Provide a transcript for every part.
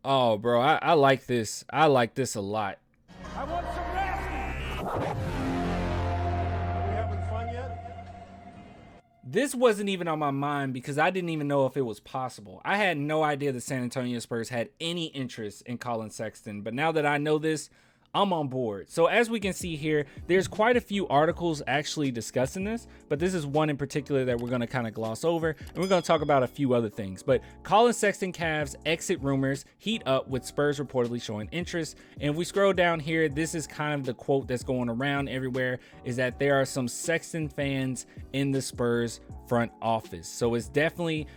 Oh, bro, I like this. I like this a lot. I want some nasty. Are we having fun yet? This wasn't even on my mind because I didn't even know if it was possible. I had no idea the San Antonio Spurs had any interest in Collin Sexton, but now that I know this, I'm on board. So as we can see here, there's quite a few articles actually discussing this, but this is one in particular that we're going to kind of gloss over, and we're going to talk about a few other things. But Collin Sexton Cavs exit rumors heat up with Spurs reportedly showing interest. And if we scroll down here, this is kind of the quote that's going around everywhere, is that there are some Sexton fans in the Spurs front office. So it's definitely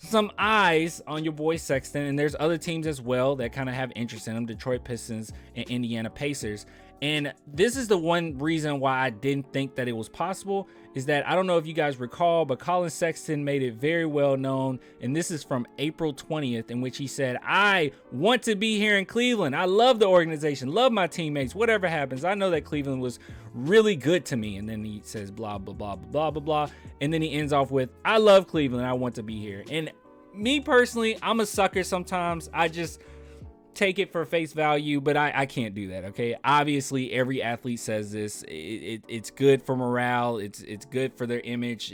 some eyes on your boy Sexton, and there's other teams as well that kind of have interest in him, Detroit Pistons and Indiana Pacers. And this is the one reason why I didn't think that it was possible, is that I don't know if you guys recall, but Collin Sexton made it very well known, and this is from April 20th, in which he said, I want to be here in Cleveland. I love the organization, love my teammates, whatever happens. I know that Cleveland was really good to me. And then he says blah, blah, blah, blah, blah, blah. And then he ends off with, I love Cleveland. I want to be here. And me personally, I'm a sucker sometimes. I just take it for face value, but I can't do that. Okay, obviously every athlete says this. It's good for morale, it's good for their image.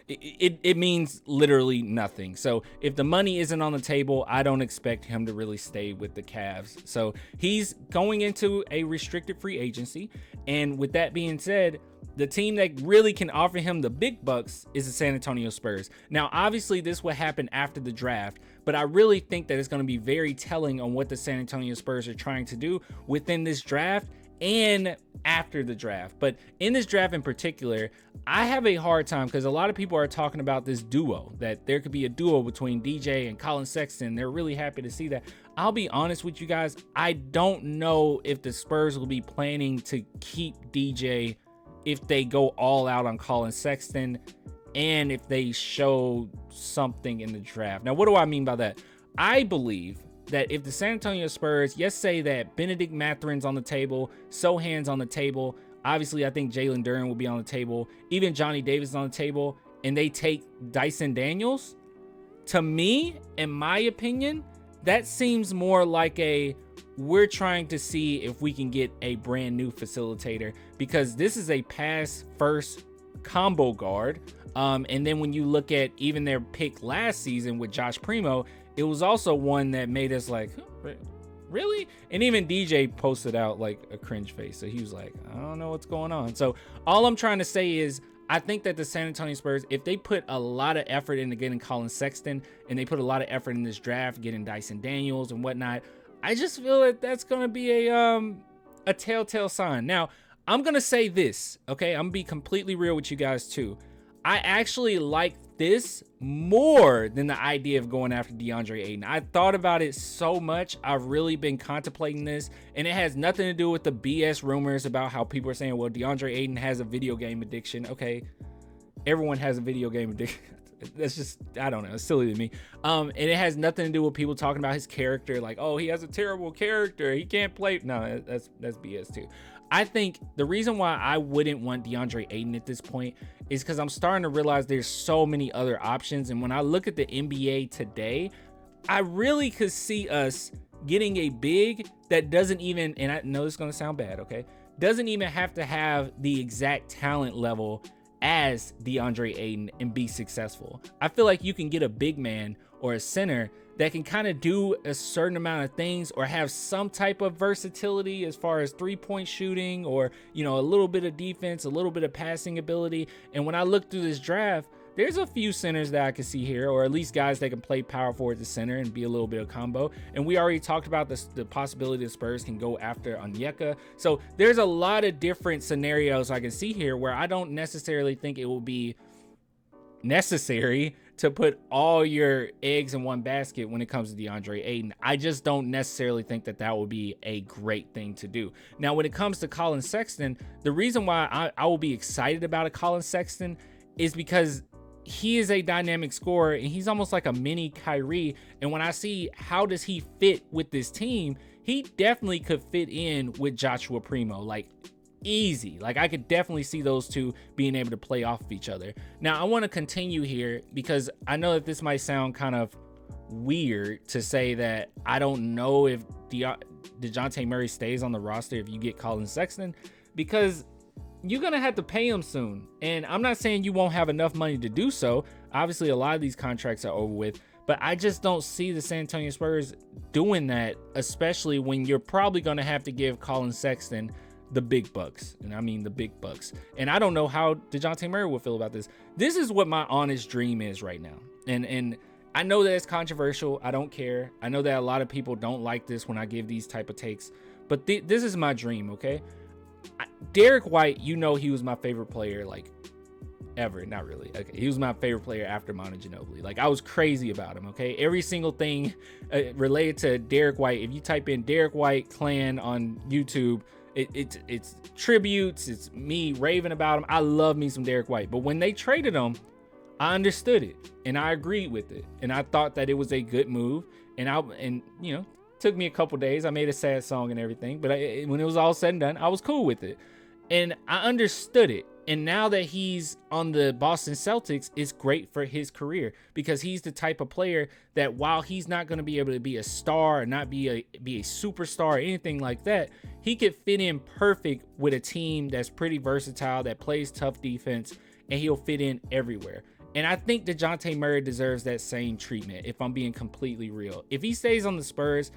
It means literally nothing. So if the money isn't on the table, I don't expect him to really stay with the Cavs. So he's going into a restricted free agency, and with that being said, the team that really can offer him the big bucks is the San Antonio Spurs. Now, obviously, this will happen after the draft, but I really think that it's going to be very telling on what the San Antonio Spurs are trying to do within this draft and after the draft. But in this draft in particular, I have a hard time because a lot of people are talking about this duo, that there could be a duo between DJ and Collin Sexton. They're really happy to see that. I'll be honest with you guys, I don't know if the Spurs will be planning to keep DJ if they go all out on Collin Sexton and if they show something in the draft. Now, what do I mean by that? I believe that if the San Antonio Spurs, yes, say that Benedict Matherin's on the table, Sohan's on the table, obviously I think Jalen Duren will be on the table, even Johnny Davis is on the table, and they take Dyson Daniels, to me, in my opinion, that seems more like we're trying to see if we can get a brand new facilitator, because this is a pass first combo guard. And then when you look at even their pick last season with Josh Primo, it was also one that made us like, really? And even DJ posted out like a cringe face. So he was like, I don't know what's going on. So all I'm trying to say is, I think that the San Antonio Spurs, if they put a lot of effort into getting Collin Sexton and they put a lot of effort in this draft, getting Dyson Daniels and whatnot, I just feel that that's going to be a telltale sign. Now, I'm going to say this, okay? I'm going to be completely real with you guys too. I actually like this more than the idea of going after DeAndre Ayton. I thought about it so much. I've really been contemplating this, and it has nothing to do with the BS rumors about how people are saying, well, DeAndre Ayton has a video game addiction. Okay, everyone has a video game addiction. That's just, I don't know, it's silly to me. And it has nothing to do with people talking about his character, like, oh, he has a terrible character, he can't play. No, that's BS too. I think the reason why I wouldn't want DeAndre Ayton at this point is because I'm starting to realize there's so many other options. And when I look at the NBA today, I really could see us getting a big that doesn't even, and I know it's going to sound bad, okay, doesn't even have to have the exact talent level as DeAndre Ayton and be successful. I feel like you can get a big man or a center that can kind of do a certain amount of things or have some type of versatility as far as three-point shooting, or, you know, a little bit of defense, a little bit of passing ability. And when I look through this draft, there's a few centers that I can see here, or at least guys that can play power forward to center and be a little bit of combo. And we already talked about this, the possibility the Spurs can go after Onyeka. So there's a lot of different scenarios I can see here where I don't necessarily think it will be necessary to put all your eggs in one basket when it comes to DeAndre Ayton. I just don't necessarily think that that would be a great thing to do. Now, when it comes to Collin Sexton, the reason why I will be excited about a Collin Sexton is because he is a dynamic scorer and he's almost like a mini Kyrie. And when I see how does he fit with this team, he definitely could fit in with Joshua Primo, like easy. Like I could definitely see those two being able to play off of each other. Now I want to continue here because I know that this might sound kind of weird to say that I don't know if DeJounte Murray stays on the roster if you get Collin Sexton, because you're going to have to pay him soon. And I'm not saying you won't have enough money to do so. Obviously, a lot of these contracts are over with, but I just don't see the San Antonio Spurs doing that, especially when you're probably going to have to give Collin Sexton the big bucks. And I mean the big bucks. And I don't know how DeJounte Murray will feel about this. This is what my honest dream is right now. And I know that it's controversial. I don't care. I know that a lot of people don't like this when I give these type of takes, but this is my dream, okay? Derek White, you know, he was my favorite player, like, ever. Not really. Okay, he was my favorite player after Manu Ginobili. Like, I was crazy about him, okay? Every single thing related to Derek White, if you type in Derek White clan on YouTube, it's tributes, it's me raving about him. I love me some Derek White. But when they traded him, I understood it and I agreed with it. And I thought that it was a good move. And you know, took me a couple days. I made a sad song and everything, but when it was all said and done, I was cool with it. And I understood it. And now that he's on the Boston Celtics, it's great for his career, because he's the type of player that, while he's not going to be able to be a star or not be a superstar or anything like that, he could fit in perfect with a team that's pretty versatile, that plays tough defense, and he'll fit in everywhere. And I think DeJounte Murray deserves that same treatment, if I'm being completely real. If he stays on the Spurs,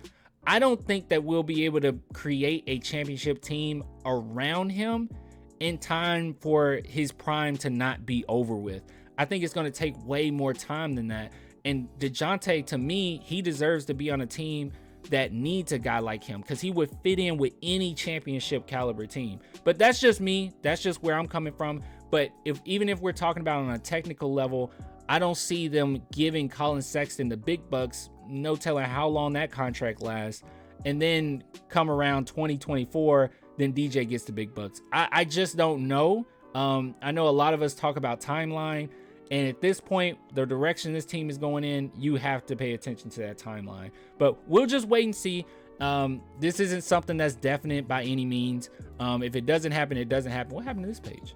I don't think that we'll be able to create a championship team around him in time for his prime to not be over with. I think it's going to take way more time than that. And DeJounte, to me, he deserves to be on a team that needs a guy like him, because he would fit in with any championship caliber team. But that's just me. That's just where I'm coming from. But even if we're talking about on a technical level, I don't see them giving Collin Sexton the big bucks, no telling how long that contract lasts, and then come around 2024, then DJ gets the big bucks. I just don't know. I know a lot of us talk about timeline, and at this point, the direction this team is going in, you have to pay attention to that timeline. But we'll just wait and see. This isn't something that's definite by any means. If it doesn't happen, it doesn't happen. What happened to this page?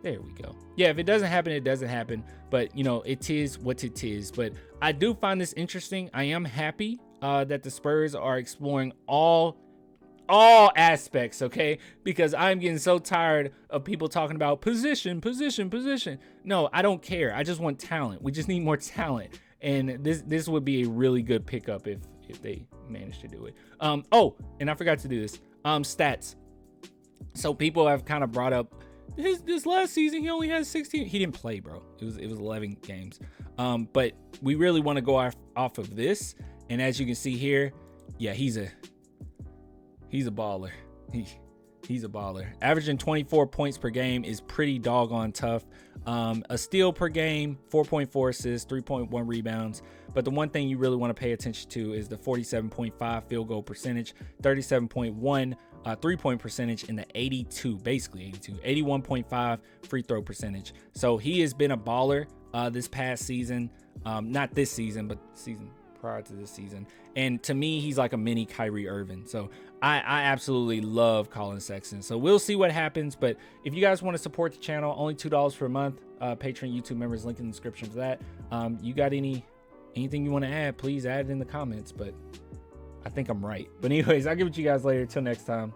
There we go. Yeah, if it doesn't happen, it doesn't happen. But, you know, it is what it is. But I do find this interesting. I am happy that the Spurs are exploring all aspects, okay? Because I'm getting so tired of people talking about position. No, I don't care. I just want talent. We just need more talent. And this would be a really good pickup if they manage to do it. Oh, and I forgot to do this. Stats. So people have kind of brought up this last season, he only had 16. He didn't play, bro. It was 11 games. But we really want to go off of this. And as you can see here, yeah, he's a baller. He's a baller. Averaging 24 points per game is pretty doggone tough. A steal per game, 4.4 assists, 3.1 rebounds. But the one thing you really want to pay attention to is the 47.5 field goal percentage, 37.1 3-point percentage, and the 81.5 free throw percentage. So he has been a baller this past season. Not this season, but season prior to this season. And to me, he's like a mini Kyrie Irving. So I absolutely love Collin Sexton. So we'll see what happens. But if you guys want to support the channel, only $2 per month. Patreon, YouTube members, link in the description for that. You got anything you want to add, please add it in the comments. But I think I'm right. But anyways, I'll give it to you guys later. Till next time.